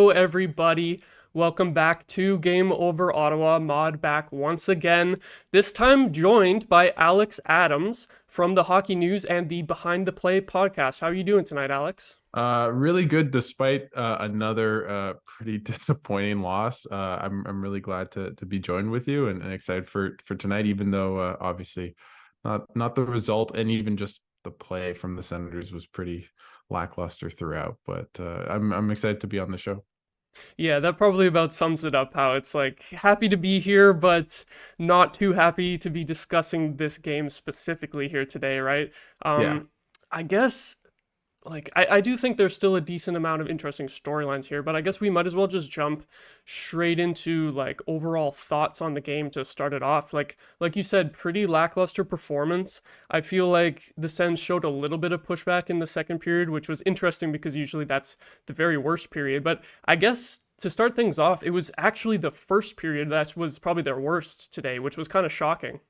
Hello, everybody. Welcome back to Game Over Ottawa. Maude back once again, this time joined by Alex Adams from the Hockey News and the Behind the Play podcast. How are you doing tonight, Alex? Really good despite another pretty disappointing loss. I'm really glad to be joined with you and excited for tonight, even though obviously not the result and even just the play from the Senators was pretty lackluster throughout. But I'm excited to be on the show. Yeah, that probably about sums it up how it's like happy to be here, but not too happy to be discussing this game specifically here today, right? Yeah. Um, I guess I do think there's still a decent amount of interesting storylines here, but I guess we might as well just jump straight into like overall thoughts on the game to start it off. Like you said, pretty lackluster performance. I feel like the Sens showed a little bit of pushback in the second period, which was interesting because usually that's the very worst period. But I guess to start things off, it was actually the first period that was probably their worst today, which was kind of shocking.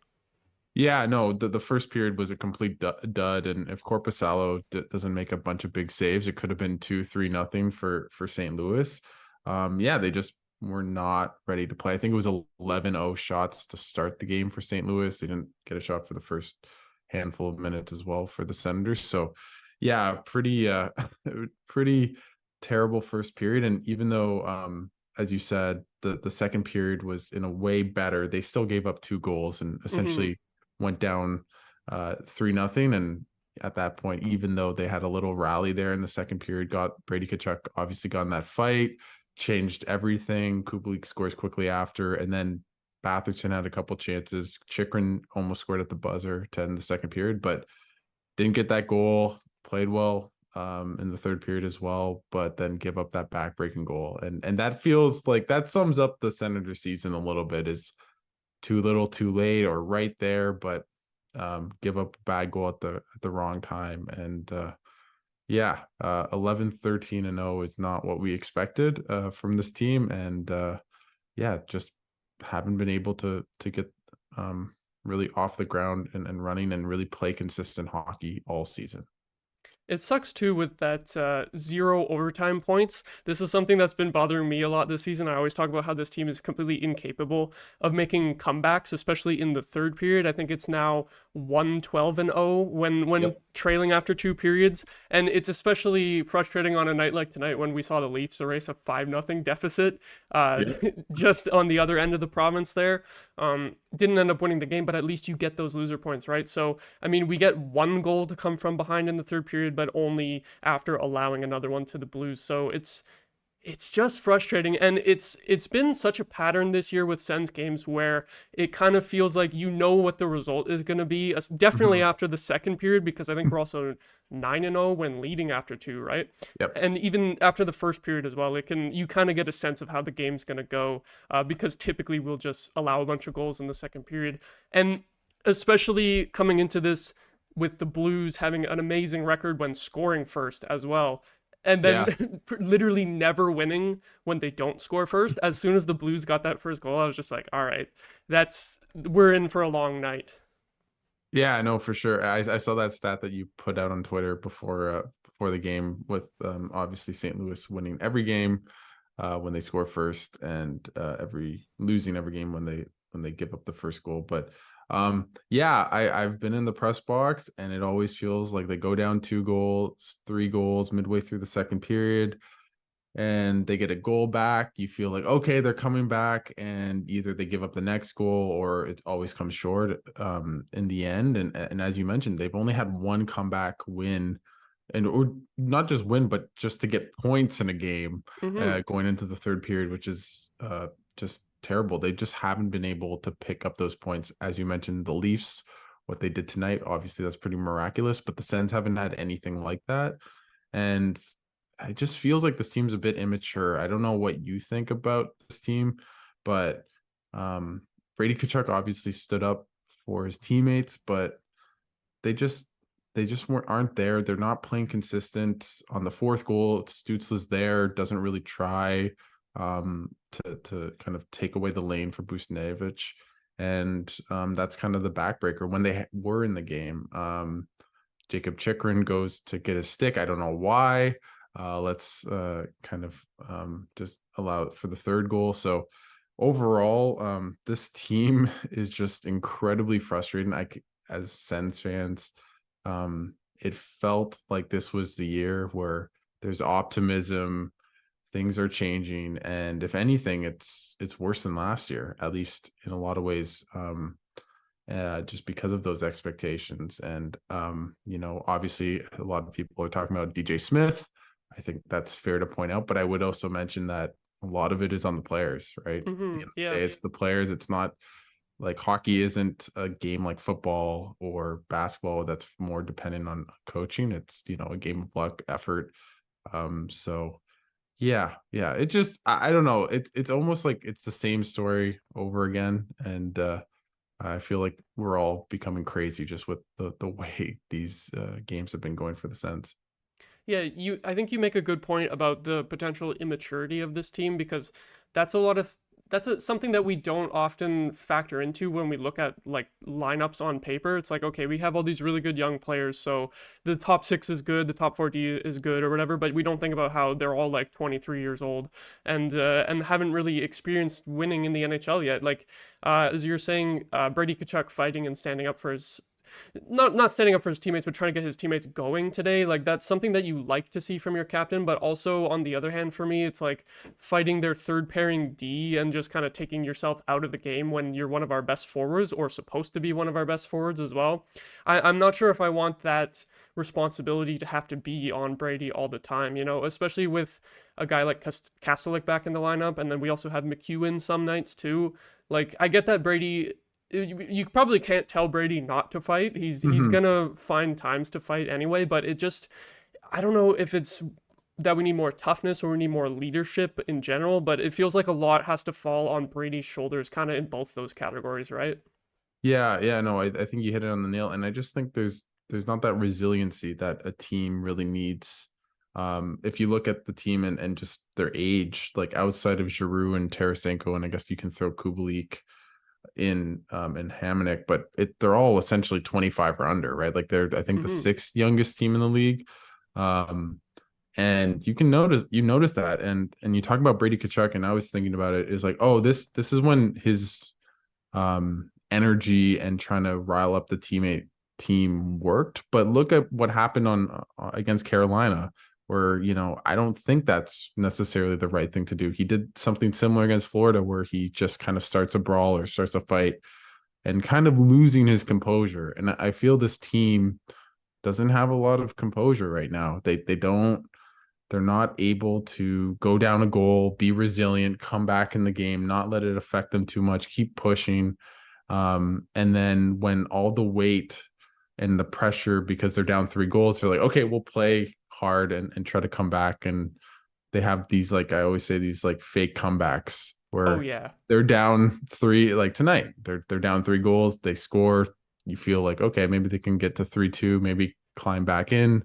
Yeah, no, the first period was a complete dud, and if Corpusalo doesn't make a bunch of big saves, it could have been 2-3 nothing for St. Louis. Yeah, they just were not ready to play. I think it was 11-0 shots to start the game for St. Louis. They didn't get a shot for the first handful of minutes as well for the Senators. So, yeah, pretty pretty terrible first period. And even though as you said, the second period was in a way better, they still gave up two goals and Hmm. essentially went down 3-0. And at that point, even though they had a little rally there in the second period, got Brady Tkachuk obviously got in that fight, changed everything. Kubalik scores quickly after, and then Batherson had a couple chances. Chikrin almost scored at the buzzer to end the second period, but didn't get that goal. Played well in the third period as well, but then give up that backbreaking goal, and that feels like that sums up the Senator season a little bit. Is too little, too late, or right there, but give up a bad goal at the wrong time. And yeah, 11, 13 and 0 is not what we expected from this team. And yeah, just haven't been able to get really off the ground and running and really play consistent hockey all season. It sucks too with that zero overtime points. This is something that's been bothering me a lot this season. I always talk about how this team is completely incapable of making comebacks, especially in the third period. I think it's now 1-12-0 when Yep. trailing after two periods, and it's especially frustrating on a night like tonight when we saw the Leafs erase a 5-0 deficit uh, Yep. just on the other end of the province there. Didn't end up winning the game, but at least you get those loser points, right? So I mean, we get one goal to come from behind in the third period, but only after allowing another one to the Blues. So it's just frustrating, and it's been such a pattern this year with Sens games where it kind of feels like you know what the result is going to be. Definitely Mhm. after the second period, because I think we're also 9-0 when leading after two, right? Yep. And even after the first period as well, it can you kind of get a sense of how the game's going to go, because typically we'll just allow a bunch of goals in the second period, and especially coming into this with the Blues having an amazing record when scoring first as well. And Yeah. then literally never winning when they don't score first. As soon as the Blues got that first goal, I was just like, all right, we're in for a long night. Yeah, I know for sure. I saw that stat that you put out on Twitter before the game with obviously St. Louis winning every game when they score first, and every losing every game when they give up the first goal. But yeah, I've been in the press box, and it always feels like they go down two goals, three goals midway through the second period, and they get a goal back. You feel like, okay, they're coming back, and either they give up the next goal or it always comes short in the end. And as you mentioned, they've only had one comeback win, and or not just win, but just to get points in a game Hmm. going into the third period, which is just terrible. They just haven't been able to pick up those points. As you mentioned, the Leafs, what they did tonight, obviously that's pretty miraculous, but the Sens haven't had anything like that. And it just feels like this team's a bit immature. I don't know what you think about this team, but um, Brady Tkachuk obviously stood up for his teammates, but they just they just aren't there. They're not playing consistent. On the fourth goal, Stutzle's there, doesn't really try to kind of take away the lane for Busnevich, and that's kind of the backbreaker when they were in the game. Jacob Chikrin goes to get his stick. I don't know why. Let's kind of just allow for the third goal. So overall, this team is just incredibly frustrating. As Sens fans, it felt like this was the year where there's optimism, things are changing, and if anything, it's worse than last year, at least in a lot of ways. Just because of those expectations. And, obviously, a lot of people are talking about DJ Smith. I think that's fair to point out, but I would also mention that a lot of it is on the players, right? At the end of the Yeah. day, it's the players. It's not like hockey isn't a game like football or basketball that's more dependent on coaching. It's, a game of luck, effort. So yeah, it just, I don't know. It's almost like it's the same story over again. And, I feel like we're all becoming crazy just with the way these games have been going for the Sens. Yeah, I think you make a good point about the potential immaturity of this team because that's a lot of something that we don't often factor into when we look at like lineups on paper. It's like, okay, we have all these really good young players, so the top 6 is good, the top 40 is good or whatever, but we don't think about how they're all like 23 years old and haven't really experienced winning in the NHL yet. Like as you're saying, Brady Tkachuk fighting and standing up for his not standing up for his teammates, but trying to get his teammates going today. Like that's something that you like to see from your captain. But also on the other hand, for me, it's like fighting their third pairing D and just kind of taking yourself out of the game when you're one of our best forwards or supposed to be one of our best forwards as well. I'm not sure if I want that responsibility to have to be on Brady all the time, especially with a guy like Kastelik back in the lineup. And then we also have McEwen some nights too. Like I get that Brady you probably can't tell Brady not to fight. He's Mhm. gonna find times to fight anyway, but it just I don't know if it's that we need more toughness or we need more leadership in general, but it feels like a lot has to fall on Brady's shoulders kind of in both those categories, right? Yeah, no, I think you hit it on the nail, and I just think there's not that resiliency that a team really needs. If you look at the team and just their age, like outside of Giroux and Tarasenko, and I guess you can throw Kubalik in Hamonic, but they're all essentially 25 or under, right? Like they're I think the Mhm. sixth youngest team in the league. And you notice that, and you talk about Brady Tkachuk, and I was thinking about it is like, oh, this is when his energy and trying to rile up the team worked. But look at what happened on against Carolina, where I don't think that's necessarily the right thing to do. He did something similar against Florida, where he just kind of starts a brawl or starts a fight and kind of losing his composure. And I feel this team doesn't have a lot of composure right now. They don't. They're not able to go down a goal, be resilient, come back in the game, not let it affect them too much, keep pushing. And then when all the weight and the pressure, because they're down 3 goals, they're like, okay, we'll play hard and try to come back. And they have these, like I always say, these like fake comebacks Oh where yeah. they're down 3, like tonight. They're down 3 goals, they score. You feel like, okay, maybe they can get to 3-2, maybe climb back in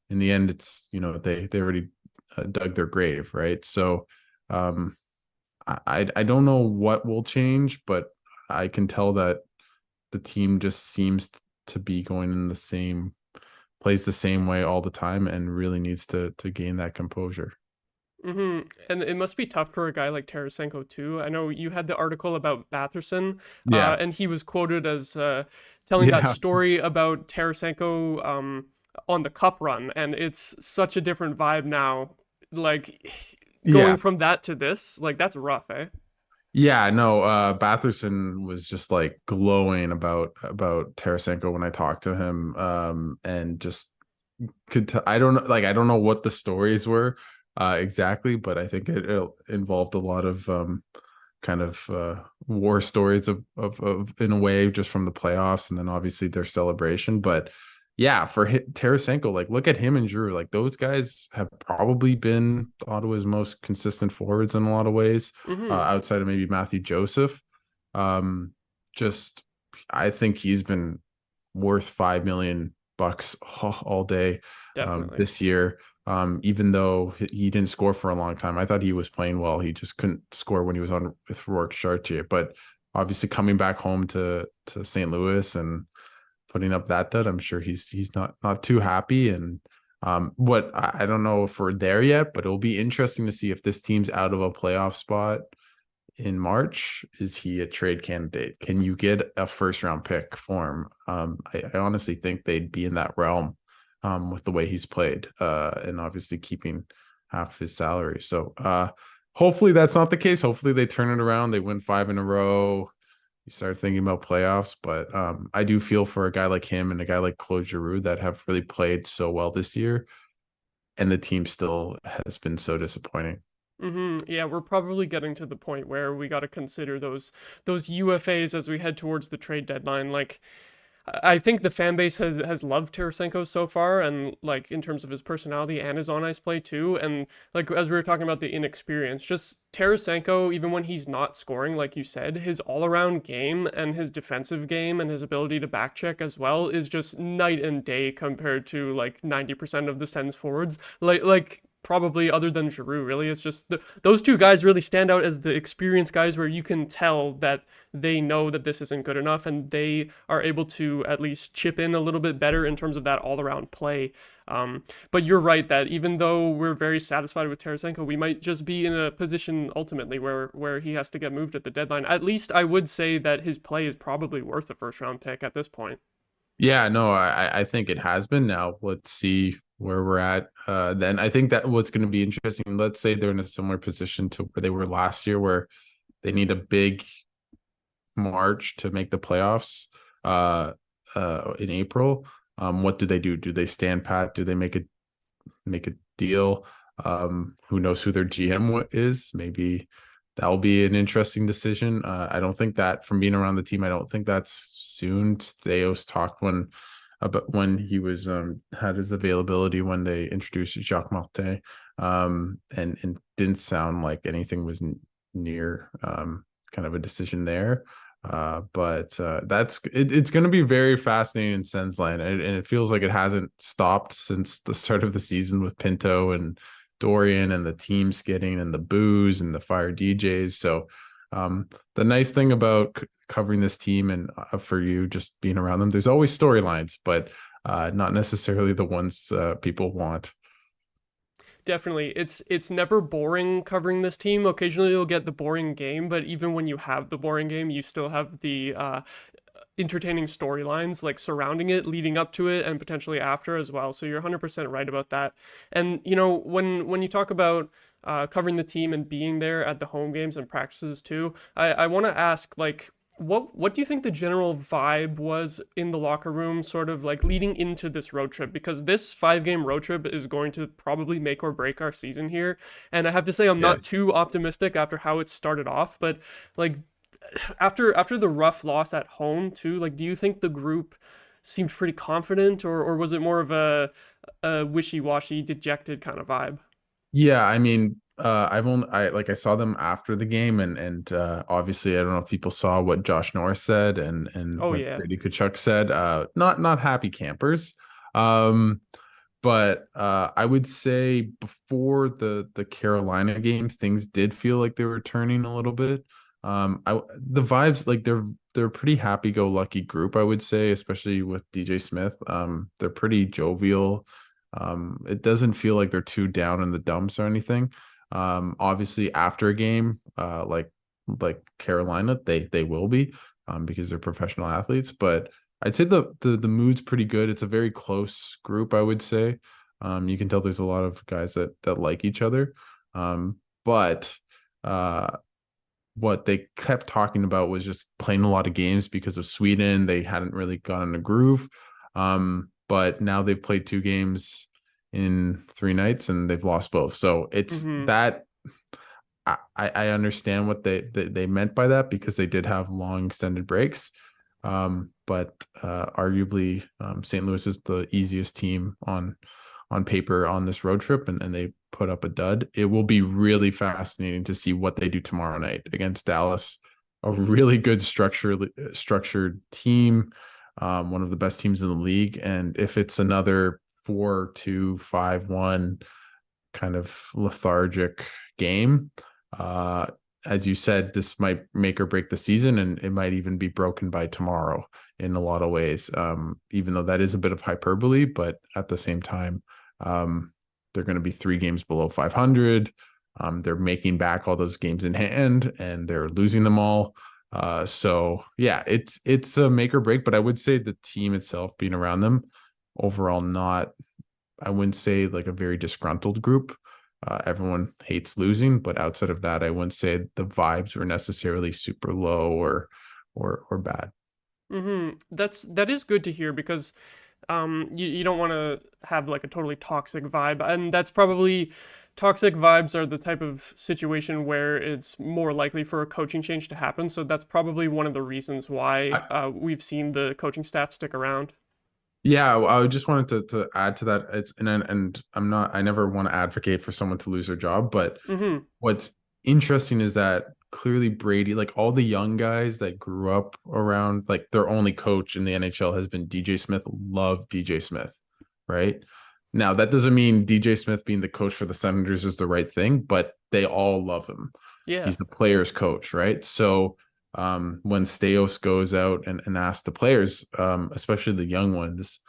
the end. It's they already dug their grave, right? So um I don't know what will change, but I can tell that the team just seems to be going in the same plays the same way all the time and really needs to gain that composure. And it must be tough for a guy like Tarasenko too. I know you had the article about Batherson, Yeah. and he was quoted as telling that Yeah. story about Tarasenko on the cup run, and it's such a different vibe now. Like going Yeah. from that to this, like that's rough, eh? Yeah, no, Batherson was just like glowing about Tarasenko when I talked to him. And just I don't know, like I don't know what the stories were exactly, but I think it involved a lot of kind of war stories of in a way, just from the playoffs, and then obviously their celebration. But yeah, for Tarasenko, like look at him and Drew. Like those guys have probably been Ottawa's most consistent forwards in a lot of ways, Mm-hmm. outside of maybe Matthew Joseph. Um, just I think he's been worth $5 million all day Definitely. this year. Even though he didn't score for a long time, I thought he was playing well. He just couldn't score when he was on with Rourke Chartier. But obviously, coming back home to St. Louis and putting up that dud, I'm sure he's not too happy. And What I don't know if we're there yet, but it'll be interesting to see if this team's out of a playoff spot in March. Is he a trade candidate? Can you get a first round pick for him? I honestly think they'd be in that realm with the way he's played and obviously keeping half his salary. So hopefully that's not the case. Hopefully they turn it around. They win 5 in a row. You start thinking about playoffs, but I do feel for a guy like him and a guy like Claude Giroux that have really played so well this year, and the team still has been so disappointing. Yeah, we're probably getting to the point where we got to consider those UFAs as we head towards the trade deadline. Like, I think the fan base has loved Tarasenko so far, and like in terms of his personality and his on ice play too. And like as we were talking about the inexperience, just Tarasenko, even when he's not scoring, like you said, his all around game and his defensive game and his ability to back check as well is just night and day compared to like 90% of the Sens forwards. Like probably other than Giroux, really. It's just those two guys really stand out as the experienced guys where you can tell that they know that this isn't good enough and they are able to at least chip in a little bit better in terms of that all around play. But you're right that even though we're very satisfied with Tarasenko, we might just be in a position ultimately where he has to get moved at the deadline. At least I would say that his play is probably worth a first round pick at this point. Yeah, no, I think it has been. Now let's see where we're at. Then I think that what's going to be interesting. Let's say they're in a similar position to where they were last year, where they need a big March to make the playoffs in April. What do they do? Do they stand pat? Do they make a deal? Who knows who their GM is? Maybe that'll be an interesting decision. I don't think that from being around the team, I don't think that's soon. Steos talked about when he was had his availability when they introduced Jacques Martin, and didn't sound like anything was near kind of a decision there. But that's it's going to be very fascinating in Sens land, and it feels like it hasn't stopped since the start of the season with Pinto and Dorian and the team skidding and the booze and the fire DJs. So the nice thing about covering this team and for you just being around them, there's always storylines, but not necessarily the ones people want. Definitely. It's never boring covering this team. Occasionally you'll get the boring game, but even when you have the boring game, you still have the entertaining storylines like surrounding it, leading up to it, and potentially after as well. So you're 100% right about that. And you know, when you talk about covering the team and being there at the home games and practices too, I want to ask like what do you think the general vibe was in the locker room sort of like leading into this road trip, because this 5 game road trip is going to probably make or break our season here, and I have to say I'm Yeah. not too optimistic after how it started off, but like after the rough loss at home too, like do you think the group seemed pretty confident, or was it more of a wishy-washy dejected kind of vibe? Yeah, I mean, I saw them after the game, and obviously I don't know if people saw what Josh Norris said and Oh what yeah. Brady Kachuk said. Not happy campers. Um, but I would say before the Carolina game, things did feel like they were turning a little bit. The vibes, like they're a pretty happy-go-lucky group, I would say, especially with DJ Smith. They're pretty jovial. It doesn't feel like they're too down in the dumps or anything. Obviously after a game, like Carolina, they will be, because they're professional athletes. But I'd say the mood's pretty good. It's a very close group, I would say. You can tell there's a lot of guys that like each other. But what they kept talking about was just playing a lot of games because of Sweden. They hadn't really gotten a groove. But now they've played 2 games in 3 nights and they've lost both. So it's Mm-hmm. that I understand what they meant by that, because they did have long extended breaks. But arguably St. Louis is the easiest team on paper on this road trip, and they put up a dud. It will be really fascinating to see what they do tomorrow night against Dallas, a really good structured team, one of the best teams in the league. And if it's another 4-2-5-1 kind of lethargic game, uh, as you said, this might make or break the season, and it might even be broken by tomorrow in a lot of ways. Even though that is a bit of hyperbole, but at the same time, They're going to be 3 games below 500. They're making back all those games in hand, and they're losing them all. So yeah, it's a make or break. But I would say the team itself, being around them, overall, not, I wouldn't say like a very disgruntled group. Everyone hates losing, but outside of that, I wouldn't say the vibes were necessarily super low or bad. That is good to hear because you don't want to have like a totally toxic vibe, and that's probably toxic vibes are the type of situation where it's more likely for a coaching change to happen. So that's probably one of the reasons why I, we've seen the coaching staff stick around. Yeah, I just wanted to add to that. And I'm not, I never want to advocate for someone to lose their job, but Mm-hmm. what's interesting is that clearly Brady, like all the young guys that grew up around, like their only coach in the NHL has been DJ Smith. Love DJ Smith, right? Now that doesn't mean DJ Smith being the coach for the Senators is the right thing, but they all love him. Yeah. He's the players' coach, right? So when Steos goes out and asks the players, especially the young ones,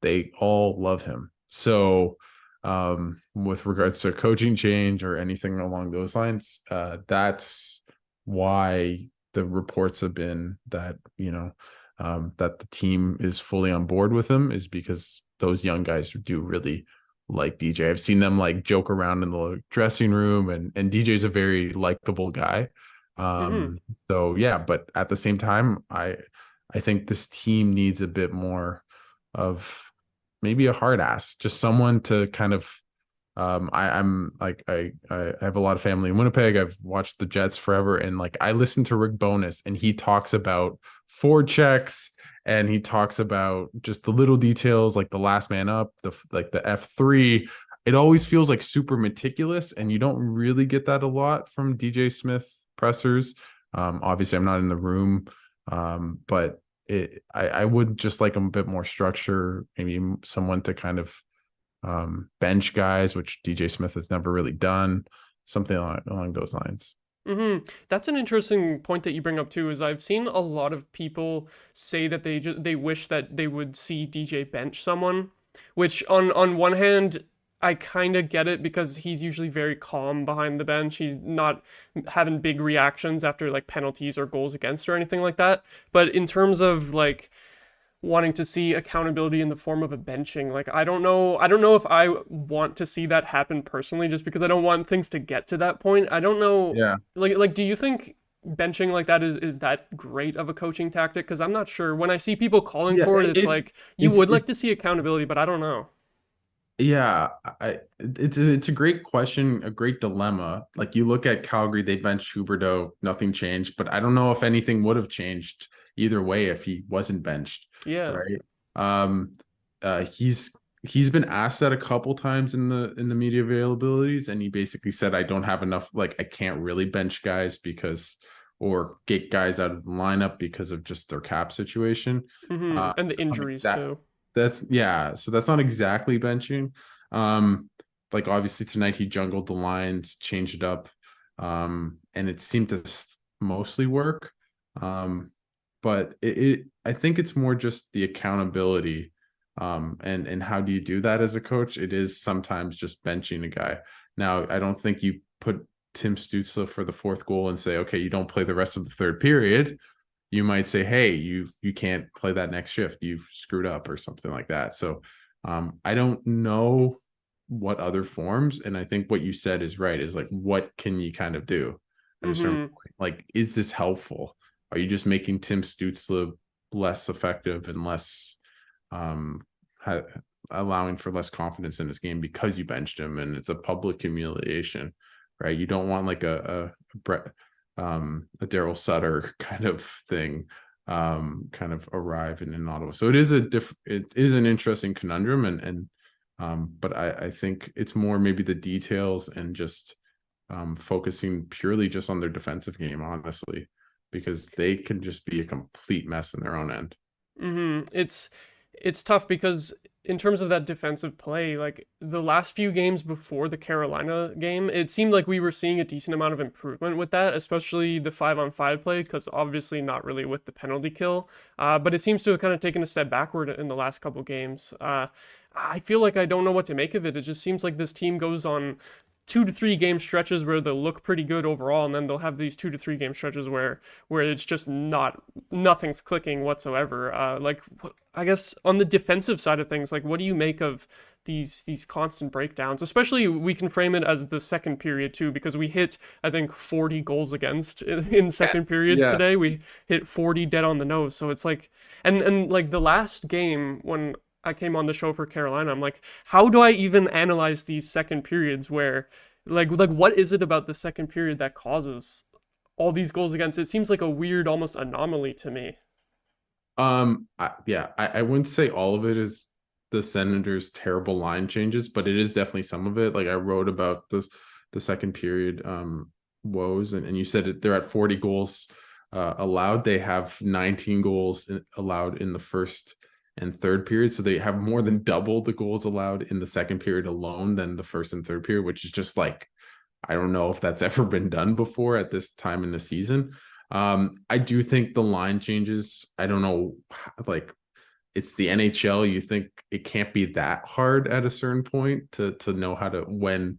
they all love him. So with regards to coaching change or anything along those lines, that's why the reports have been that, that the team is fully on board with him, is because those young guys do really like DJ. I've seen them like joke around in the dressing room, and DJ's a very likable guy. Mm-hmm. Um, so yeah, but at the same time, I think this team needs a bit more of maybe a hard ass, just someone to kind of I'm like I have a lot of family in Winnipeg. I've watched the Jets forever, and like I listen to Rick Bowness, and he talks about forward checks, and he talks about just the little details, like the last man up, the F3. It always feels like super meticulous, and you don't really get that a lot from DJ Smith pressers. Obviously, I'm not in the room, but I would just like a bit more structure, maybe someone to kind of bench guys, which DJ Smith has never really done, something along those lines. That's an interesting point that you bring up too. Is I've seen a lot of people say that they wish that they would see DJ bench someone, which on one hand I kind of get it because he's usually very calm behind the bench. He's not having big reactions after like penalties or goals against or anything like that. But in terms of like wanting to see accountability in the form of a benching. Like I don't know if I want to see that happen personally just because I don't want things to get to that point. I don't know Yeah. like do you think benching like that is that great of a coaching tactic? Because I'm not sure. When I see people calling Yeah, for it, it's like you it's would it like to see accountability, but I don't know. yeah, it's a great question, a great dilemma. Like you look at Calgary, they benched Huberdeau, nothing changed, but I don't know if anything would have changed either way if he wasn't benched, Yeah. right? Um, he's been asked that a couple times in the media availabilities, and he basically said, "I don't have enough. Like I can't really bench guys because or get guys out of the lineup because of just their cap situation." And the That's not injuries exact too. that's yeah, so that's not exactly benching. Um, like obviously tonight he jungled the lines, changed it up, and it seemed to mostly work. Um, but I think it's more just the accountability. And how do you do that as a coach? It is sometimes just benching a guy. Now, I don't think you put Tim Stützle for the fourth goal and say, okay, you don't play the rest of the third period. You might say, hey, you can't play that next shift. You've screwed up or something like that. So I don't know what other forms. And I think what you said is right, is like, what can you kind of do at a certain Mm-hmm. point? Like, is this helpful? Are you just making Tim Stützle less effective and less um, ha- allowing for less confidence in his game because you benched him and it's a public humiliation, right? You don't want like a Daryl Sutter kind of thing kind of arrive in Ottawa. So it is an interesting conundrum, and but I think it's more maybe the details and just focusing purely just on their defensive game, honestly, because they can just be a complete mess in their own end. It's tough because in terms of that defensive play, like the last few games before the Carolina game, it seemed like we were seeing a decent amount of improvement with that, especially the 5-on-5 play, because obviously not really with the penalty kill. But it seems to have kind of taken a step backward in the last couple games. I feel like I don't know what to make of it. It just seems like this team goes on 2 to 3 game stretches where they'll look pretty good overall, and then they'll have these 2 to 3 game stretches where it's just nothing's clicking whatsoever. I guess on the defensive side of things, like what do you make of these constant breakdowns? Especially we can frame it as the second period too, because we hit I think 40 goals against in second Yes, periods today. yes. We hit 40 dead on the nose, so it's like and like the last game when I came on the show for Carolina, I'm like, how do I even analyze these second periods where like what is it about the second period that causes all these goals against? It seems like a weird almost anomaly to me. I wouldn't say all of it is the Senators' terrible line changes, but it is definitely some of it. Like I wrote about this the second period woes, and you said they're at 40 goals allowed. They have 19 goals allowed in the first and third period, so they have more than double the goals allowed in the second period alone than the first and third period, which is just like I don't know if that's ever been done before at this time in the season. I do think the line changes. I don't know, like it's the NHL. You think it can't be that hard at a certain point to know how to when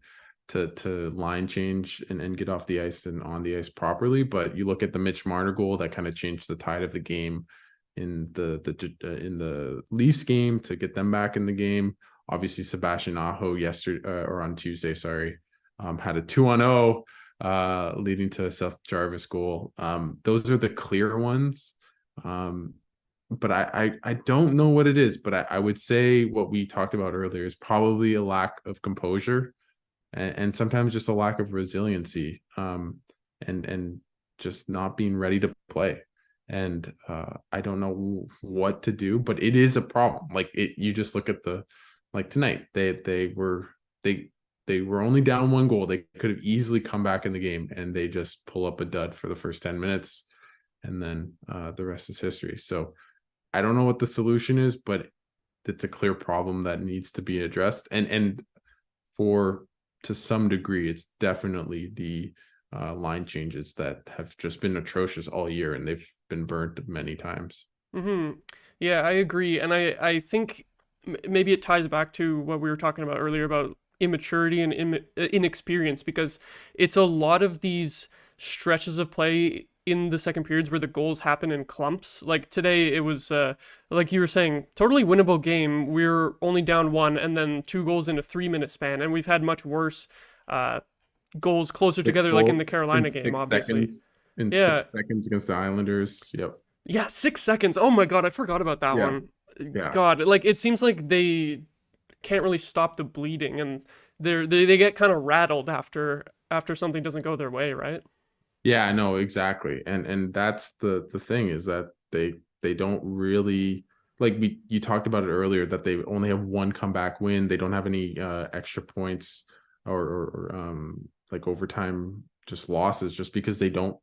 to line change and get off the ice and on the ice properly. But you look at the Mitch Marner goal that kind of changed the tide of the game in the Leafs game to get them back in the game. Obviously, Sebastian Aho yesterday or on Tuesday, sorry, had a 2-on-0 leading to a Seth Jarvis goal. Those are the clear ones. But I don't know what it is, but I would say what we talked about earlier is probably a lack of composure and sometimes just a lack of resiliency and just not being ready to play. And I don't know what to do, but it is a problem. Like you just look at like tonight, they were only down 1 goal. They could have easily come back in the game, and they just pull up a dud for the first 10 minutes, and then the rest is history. So I don't know what the solution is, but it's a clear problem that needs to be addressed. And for to some degree, it's definitely the line changes that have just been atrocious all year, and they've been burnt many times. Mm-hmm. Yeah, I agree, and I think maybe it ties back to what we were talking about earlier about immaturity and inexperience, because it's a lot of these stretches of play in the second periods where the goals happen in clumps. Like today, it was like you were saying, totally winnable game. We're only down one, and then 2 goals in a 3 minute span, and we've had much worse uh, goals closer Six together, like in goals the in Carolina game, six obviously. seconds in Yeah, 6 seconds against the Islanders. Yep. yeah, 6 seconds. Oh my god, I forgot about that Yeah. one. Yeah. God, like it seems like they can't really stop the bleeding, and they get kind of rattled after something doesn't go their way, right? Yeah, I know exactly. And that's the thing is that they don't really like you talked about it earlier that they only have one comeback win. They don't have any extra points or like overtime just losses just because they don't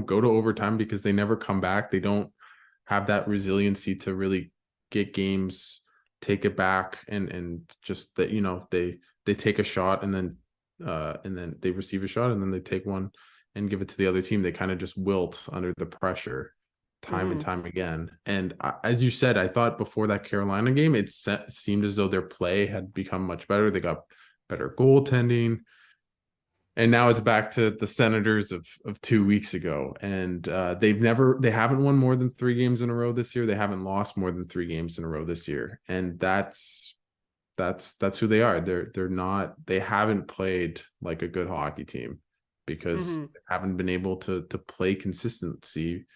go to overtime because they never come back. They don't have that resiliency to really get games, take it back, and just that they take a shot and then they receive a shot and then they take one and give it to the other team. They kind of just wilt under the pressure time and Mm-hmm. time again. And as you said, I thought before that Carolina game, seemed as though their play had become much better. They got better goaltending, and now it's back to the Senators of 2 weeks ago, and they haven't won more than 3 games in a row this year. They haven't lost more than 3 games in a row this year, and that's who they are. They're not. They haven't played like a good hockey team because Mm-hmm. they haven't been able to play consistently.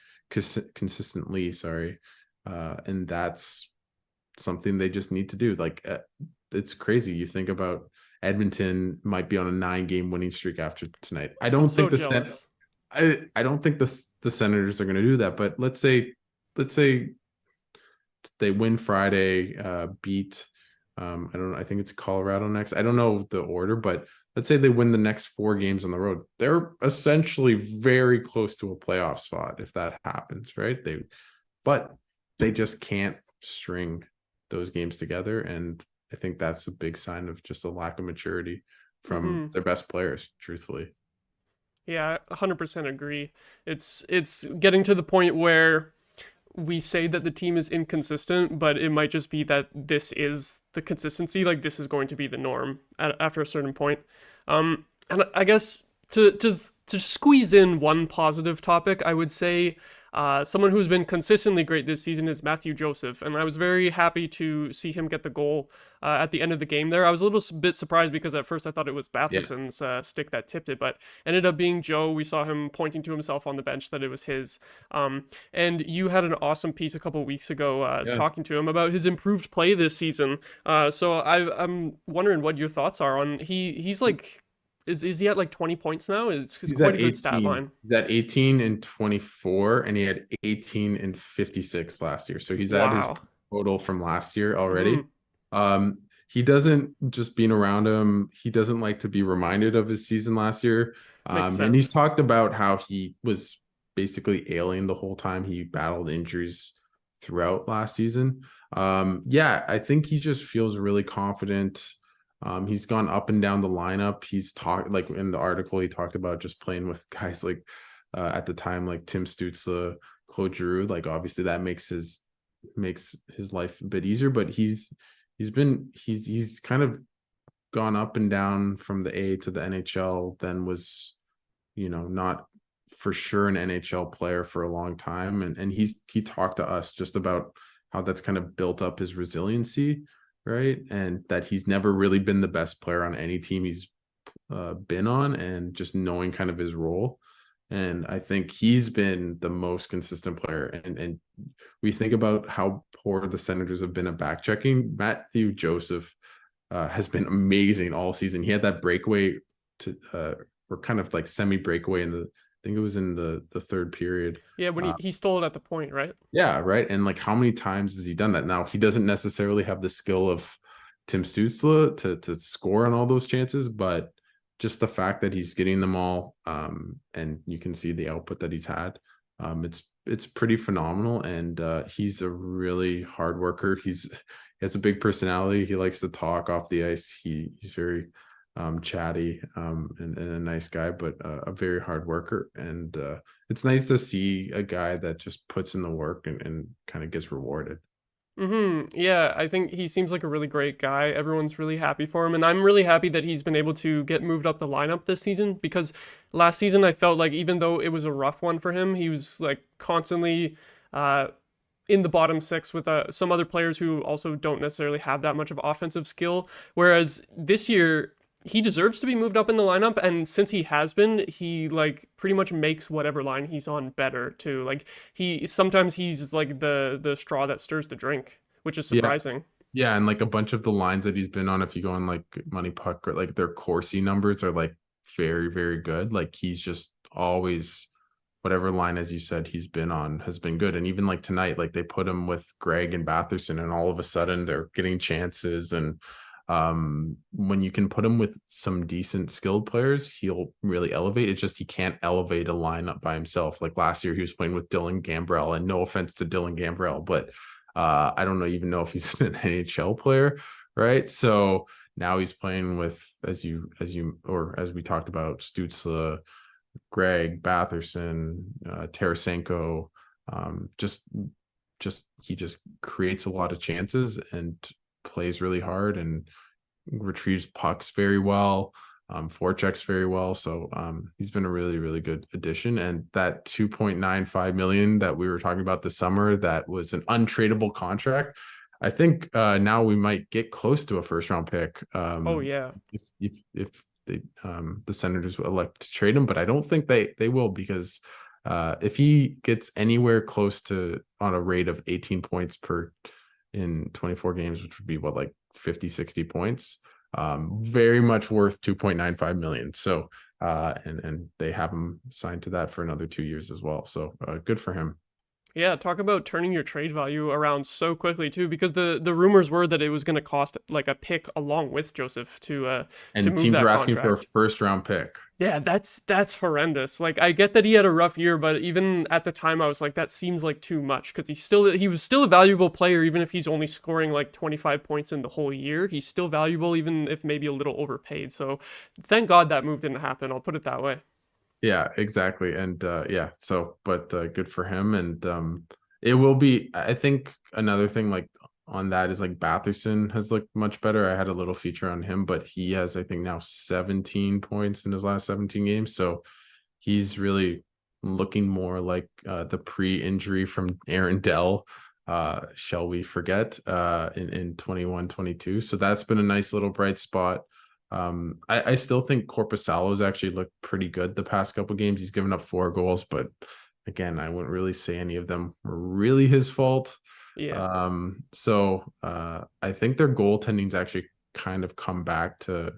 Sorry, and that's something they just need to do. Like it's crazy. You think about Edmonton might be on a 9-game winning streak after tonight. I I'm don't so think jealous. I don't think the Senators are going to do that. But let's say they win Friday, beat I don't know, I think it's Colorado next. I don't know the order, but let's say they win the next 4 games on the road. They're essentially very close to a playoff spot if that happens, right? But they just can't string those games together, and I think that's a big sign of just a lack of maturity from Mm-hmm. their best players, truthfully. Yeah, 100% agree. It's getting to the point where we say that the team is inconsistent, but it might just be that this is the consistency. Like this is going to be the norm after a certain point. And I guess to squeeze in one positive topic, I would say someone who's been consistently great this season is Matthew Joseph, and I was very happy to see him get the goal at the end of the game there. I was a little bit surprised because at first I thought it was Yeah, Batherson's stick that tipped it, but ended up being Joe. We saw him pointing to himself on the bench that it was his. And you had an awesome piece a couple weeks ago yeah. talking to him about his improved play this season. So I'm wondering what your thoughts are on he's like is he at like 20 points now? It's He's quite at a good stat 18. line. He's at 18 and 24, and he had 18 and 56 last year. So he's at his Wow. total from last year already. Hmm. He doesn't just being around him, he doesn't like to be reminded of his season last year. Makes And he's sense. talked about how he was basically alien the whole time. He battled injuries throughout last season. Yeah, I think he just feels really confident. He's gone up and down the lineup. He's talked like in the article, he talked about just playing with guys like at the time, like Tim Stützle, Claude Giroux. Like obviously that makes his life a bit easier, but he's kind of gone up and down from the A to the NHL, then was, not for sure an NHL player for a long time. And he talked to us just about how that's kind of built up his resiliency, right? And that he's never really been the best player on any team he's been on, and just knowing kind of his role. And I think he's been the most consistent player. And we think about how poor the Senators have been at back checking. Matthew Joseph has been amazing all season. He had that breakaway or kind of like semi breakaway I think it was in the third period. Yeah, when Uh, he stole it at the point, right? yeah, right. And like, how many times has he done that? Now he doesn't necessarily have the skill of Tim Stützle to score on all those chances, but just the fact that he's getting them all, and you can see the output that he's had, it's pretty phenomenal. And he's a really hard worker. He has a big personality. He likes to talk off the ice. He's very chatty, and a nice guy, but a very hard worker. And it's nice to see a guy that just puts in the work and kind of gets rewarded. Yeah, I think he seems like a really great guy. Everyone's really happy for him, and I'm really happy that he's been able to get moved up the lineup this season because last season I felt like even though it was a rough one for him, he was like constantly uh in the bottom six with some other players who also don't necessarily have that much of offensive skill. Whereas this year, he deserves to be moved up in the lineup, and since he has been, he like pretty much makes whatever line he's on better too. Like he's like the straw that stirs the drink, which is Yeah. surprising. Yeah, and like a bunch of the lines that he's been on, if you go on like Money Puck, or like their Corsi numbers are like very, very good. Like he's just always, whatever line, as you said, he's been on has been good. And even like tonight, like they put him with Greg and Batherson, and all of a sudden they're getting chances. And when you can put him with some decent skilled players, he'll really elevate. It's just he can't elevate a lineup by himself. Like last year, he was playing with Dylan Gambrell, and no offense to Dylan Gambrell, but I don't even know if he's an NHL player, right? So now he's playing with, as we talked about, Stützle, Greg, Batherson, Tarasenko. Just he just creates a lot of chances and plays really hard and retrieves pucks very well, forechecks very well. So he's been a really, really good addition. And that 2.95 million that we were talking about this summer, that was an untradeable contract. I think now we might get close to a first round pick, Oh yeah. if the Senators elect to trade him, but I don't think they will, because if he gets anywhere close to on a rate of 18 points per in 24 games, which would be what, like 50, 60 points, very much worth 2.95 million. So and they have him signed to that for another 2 years as well. So good for him. Yeah, talk about turning your trade value around so quickly too, because the rumors were that it was going to cost like a pick along with Joseph to And move teams that are asking for a contract. first round pick. Yeah, that's horrendous. Like I get that he had a rough year, but even at the time I was like that seems like too much because he was still a valuable player even if he's only scoring like 25 points in the whole year. He's still valuable even if maybe a little overpaid. So thank God that move didn't happen. I'll put it that way. Yeah, exactly. And yeah, so but good for him. And It will be. I think another thing like on that is like Batherson has looked much better. I had a little feature on him, but he has I think now 17 points in his last 17 games. So he's really looking more like the pre-injury from Aaron Dell. Shall we forget in 21, 22. So that's been a nice little bright spot. I still think Corpusalo's actually looked pretty good the past couple games. He's given up 4 goals, but again, I wouldn't really say any of them were really his fault. Yeah. I think their goaltending's actually kind of come back to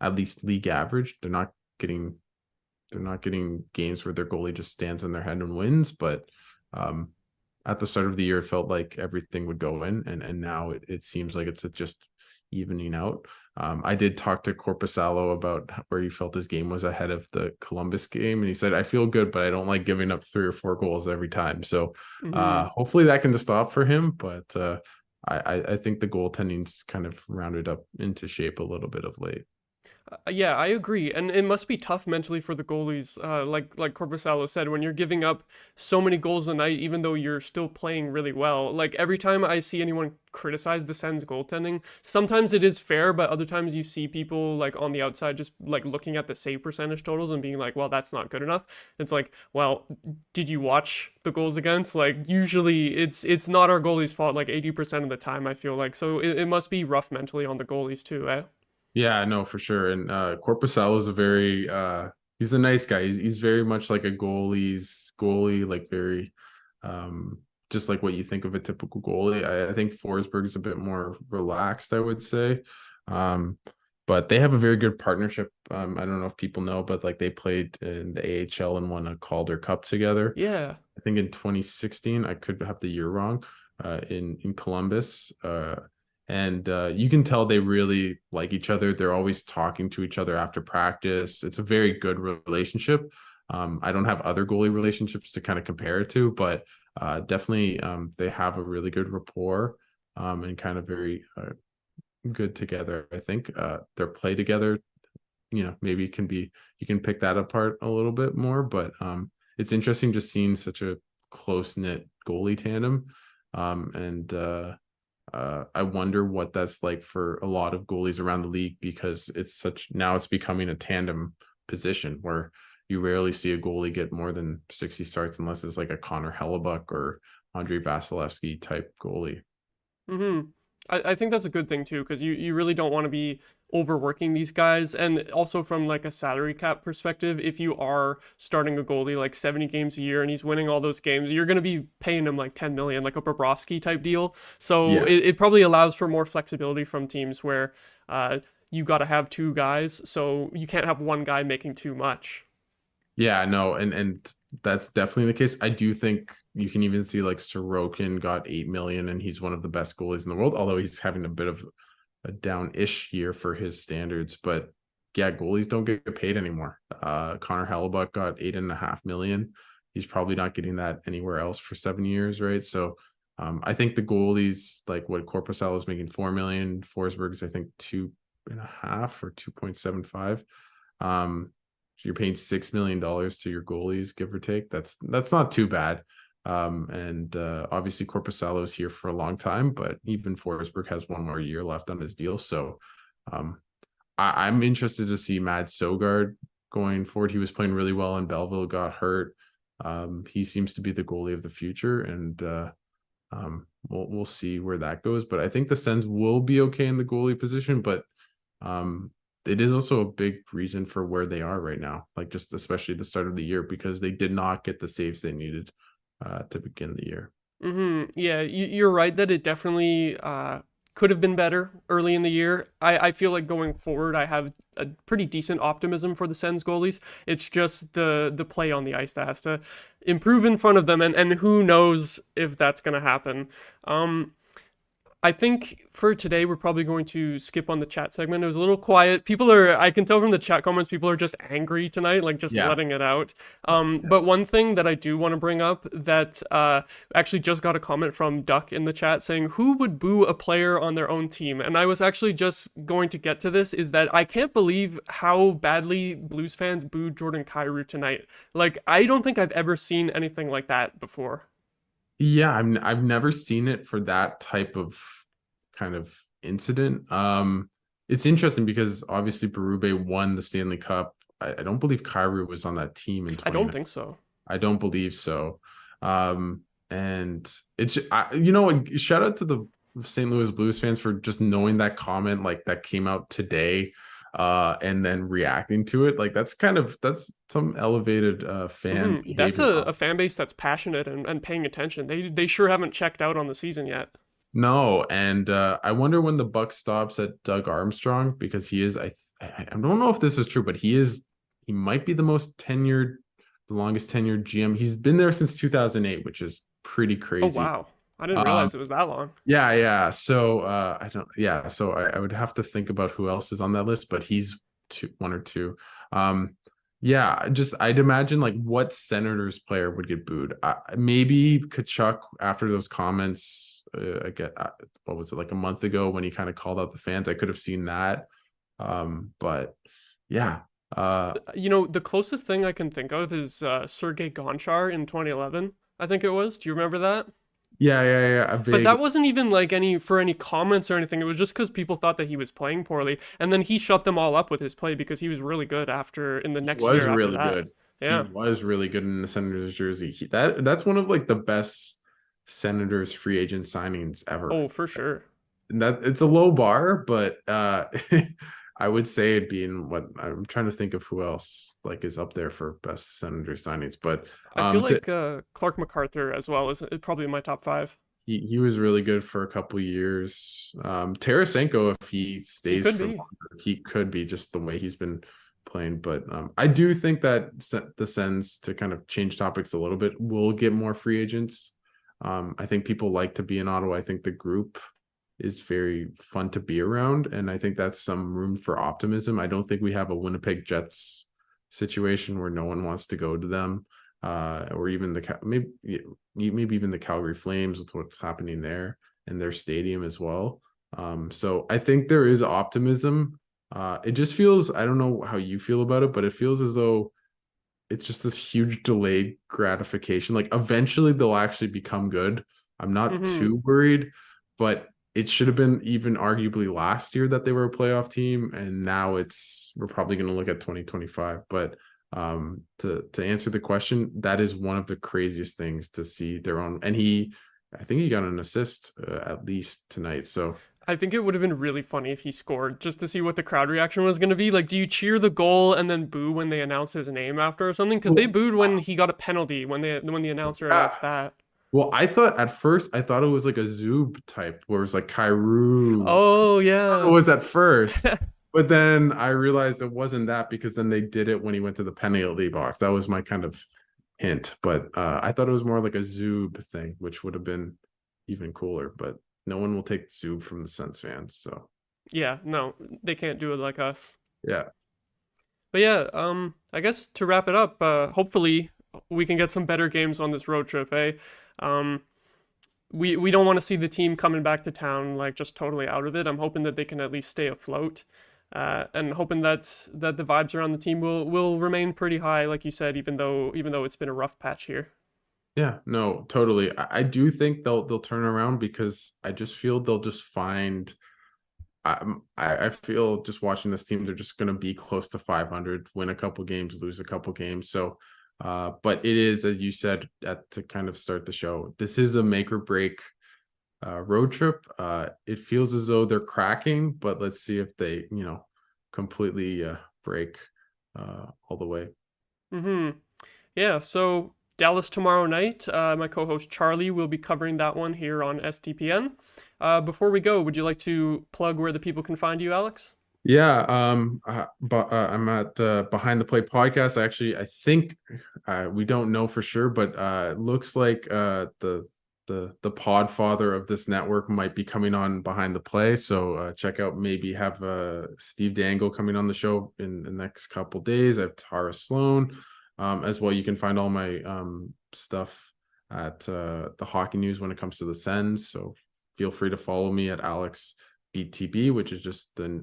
at least league average. Getting they're not getting games where their goalie just stands on their head and wins, but um, at the start of the year, it felt like everything would go in, and now it seems like it's just evening out. I did talk to Corpusalo about where he felt his game was ahead of the Columbus game, and he said, "I feel good, but I don't like giving up 3 or 4 goals every time." So Hmm. hopefully that can stop for him. But I think the goaltending's kind of rounded up into shape a little bit of late. Yeah, I agree, and it must be tough mentally for the goalies. Like Corpusalo said, when you're giving up so many goals a night, even though you're still playing really well. Like every time I see anyone criticize the Sens goaltending, sometimes it is fair, but other times you see people like on the outside just like looking at the save percentage totals and being like, "Well, that's not good enough." It's like, well, did you watch the goals against? Like usually it's not our goalie's fault. Like 80% of the time, I feel like so it must be rough mentally on the goalies too, eh? Yeah, no, for sure. And Corpusalo is a very he's a nice guy. He's very much like a goalie, like very um just like what you think of a typical goalie. I think Forsberg is a bit more relaxed, I would say. Um, but they have a very good partnership. I don't know if people know, but like they played in the AHL and won a Calder Cup together. Yeah. I think in 2016. I could have the year wrong. In Columbus. And you can tell they really like each other. They're always talking to each other after practice. It's a very good relationship. I don't have other goalie relationships to kind of compare it to, but definitely they have a really good rapport and kind of very good together. I think their play together, maybe can be you can pick that apart a little bit more, but it's interesting just seeing such a close knit goalie tandem. And I wonder what that's like for a lot of goalies around the league because it's becoming a tandem position where you rarely see a goalie get more than 60 starts unless it's like a Connor Hellebuck or Andre Vasilevsky type goalie. Hmm. I think that's a good thing too, because you really don't want to be overworking these guys. And also from like a salary cap perspective, if you are starting a goalie like 70 games a year and he's winning all those games, you're going to be paying him like 10 million, like a Bobrovsky type deal. So Yeah. it probably allows for more flexibility from teams where you got to have two guys, so you can't have one guy making too much. Yeah, no, and that's definitely the case. I do think you can even see like Sorokin got 8 million and he's one of the best goalies in the world, although he's having a bit of a down-ish year for his standards. But yeah, goalies don't get paid anymore. Connor Hellebuck got 8.5 million. He's probably not getting that anywhere else for 7 years, right? So I think the goalies, like what Corpusalo is making 4 million, Forsberg's I think 2.5 or 2.75. So you're paying $6 million to your goalies, give or take. That's not too bad. And obviously Corpusalo is here for a long time, but even Forsberg has 1 more year left on his deal. So um, I'm interested to see Mad Sogard going forward. He was playing really well in Belleville, got hurt. He seems to be the goalie of the future, and we'll see where that goes. But I think the Sens will be okay in the goalie position, but um, it is also a big reason for where they are right now, like just especially the start of the year, because they did not get the saves they needed to begin the year. Hmm. Yeah, you're right that it definitely could have been better early in the year. I feel like going forward, I have a pretty decent optimism for the Sens goalies. It's just the play on the ice that has to improve in front of them, and who knows if that's gonna happen. Um, I think for today we're probably going to skip on the chat segment. It was a little quiet. I can tell from the chat comments, people are just angry tonight, like just Yeah. letting it out. But one thing that I do want to bring up that actually just got a comment from Duck in the chat saying, who would boo a player on their own team? And I was actually just going to get to this, is that I can't believe how badly Blues fans booed Jordan Kyrou tonight. Like, I don't think I've ever seen anything like that before. Yeah, I've never seen it for that type of kind of incident. It's interesting because obviously Berube won the Stanley Cup. I don't believe Kyrie was on that team in I don't 2019. think so. I don't believe so. And shout out to the St. Louis Blues fans for just knowing that comment like that came out today, and then reacting to it. Like that's some elevated fan That's behavior. a fan base that's passionate and paying attention. They sure haven't checked out on the season yet. No, and I wonder when the buck stops at Doug Armstrong because he is I don't know if this is true, but he might be the longest tenured GM. He's been there since 2008, which is pretty Oh crazy. wow, I didn't Um, realize it was that long. yeah. So I don't yeah, so I would have to think about who else is on that list, but he's one or two. Yeah, just I'd imagine like what Senators player would get booed. Maybe Kachuk after those comments. I get what was it like a month ago when he kind of called out the fans. I could have seen that, but yeah, You know, the closest thing I can think of is Sergei Gonchar in 2011. I think it was. Do you remember that? yeah. But that Vaguely, wasn't even like any comments or anything. It was just because people thought that he was playing poorly, and then he shut them all up with his play because he was really good after in the he next was year after really that. good. He Yeah. was really good in the Senators jersey. That's one of like the best Senators free agent signings ever. Oh, for sure. And that it's a low bar, but I would say it'd be in what I'm trying to think of who else like is up there for best Senator signings. But I feel to like Clark MacArthur as well is probably in my top five. he was really good for a couple years. Tarasenko, if he He stays could for be. longer, he could be just the way he's been playing. But I do think that the Sens, to kind of change topics a little bit, will get more free agents. I think people like to be in Ottawa. I think the group is very fun to be around, and I think that's some room for optimism. I don't think we have a Winnipeg Jets situation where no one wants to go to them, or even maybe even the Calgary Flames with what's happening there in their stadium as well. So I think there is optimism. It just feels, I don't know how you feel about it, but it feels as though it's just this huge delayed gratification. Like eventually they'll actually become good. I'm not Mm-hmm. too worried, but it should have been even arguably last year that they were a playoff team, and now we're probably going to look at 2025. But to answer the question, that is one of the craziest things to see their own. And I think he got an assist at least tonight. So I think it would have been really funny if he scored just to see what the crowd reaction was going to be. Like, do you cheer the goal and then boo when they announce his name after or something? Because they well, booed when he got a penalty when the announcer yeah. announced that. Well, I thought at first I thought it was like a Zoob type where it was like Kairu. Oh It yeah. was at first, but then I realized it wasn't that because then they did it when he went to the penalty box. That was my kind of hint, but I thought it was more like a Zoob thing, which would have been even cooler. But no one will take Zoob from the Sens fans, so Yeah, no, they can't do it like us. yeah, But yeah, I guess to wrap it up, hopefully we can get some better games on this road trip, eh? Um, we don't want to see the team coming back to town like just totally out of it. I'm hoping that they can at least stay afloat, and hoping that the vibes around the team will remain pretty high, like you said, even though it's been a rough patch here. yeah, no, totally. I do think they'll turn around because I just feel they'll just find. I feel just watching this team, they're just going to be close to 500, win a couple games, lose a couple games. So, but it is, as you said, to kind of start the show, this is a make or break road trip. It feels as though they're cracking, but let's see if they, completely break all the way. Mm-hmm. Yeah, so Dallas tomorrow night. My co-host Charlie will be covering that one here on STPN. Before we go, would you like to plug where the people can find you, Alex? Yeah, but I'm at Behind the Play podcast. I think we don't know for sure, but it looks like the pod father of this network might be coming on Behind the Play. So check out, maybe have Steve Dangle coming on the show in the next couple days. I have Tara Sloan as well. You can find all my stuff at the Hockey News when it comes to the Sens. So feel free to follow me at Alex BTB, which is just the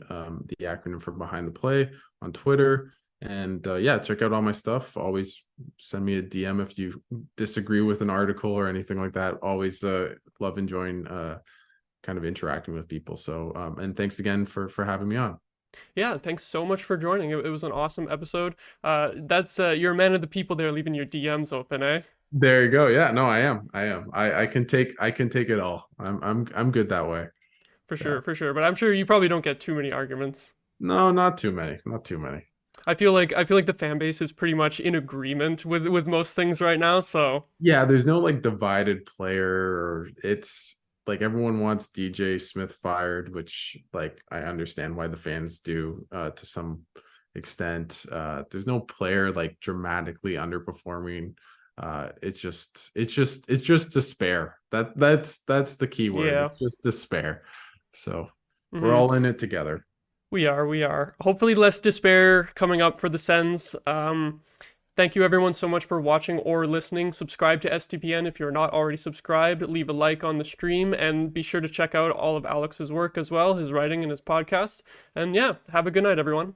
acronym for Behind the Play on Twitter. And yeah, check out all my stuff. Always send me a DM if you disagree with an article or anything like that. Always love enjoying kind of interacting with people. So and thanks again for having me on. Yeah, thanks so much for joining. It was an awesome episode. That's you're a man of the people there, leaving your DMs open, eh? There you go. Yeah, no, I am. I am. I can take it all. I'm good that way. For Yeah. sure, for sure. But I'm sure you probably don't get too many arguments. No, not too many. Not too many. I feel like the fan base is pretty much in agreement with most things right now. So Yeah, there's no like divided player or it's like everyone wants DJ Smith fired, which like I understand why the fans do to some extent. There's no player like dramatically underperforming. It's just despair. That's the key word. yeah. It's just despair. So we're hmm all in it together. we are. Hopefully less despair coming up for the Sens. Thank you everyone so much for watching or listening. Subscribe to STPN if you're not already subscribed. Leave a like on the stream and be sure to check out all of Alex's work as well, his writing and his podcast. And yeah, have a good night, everyone.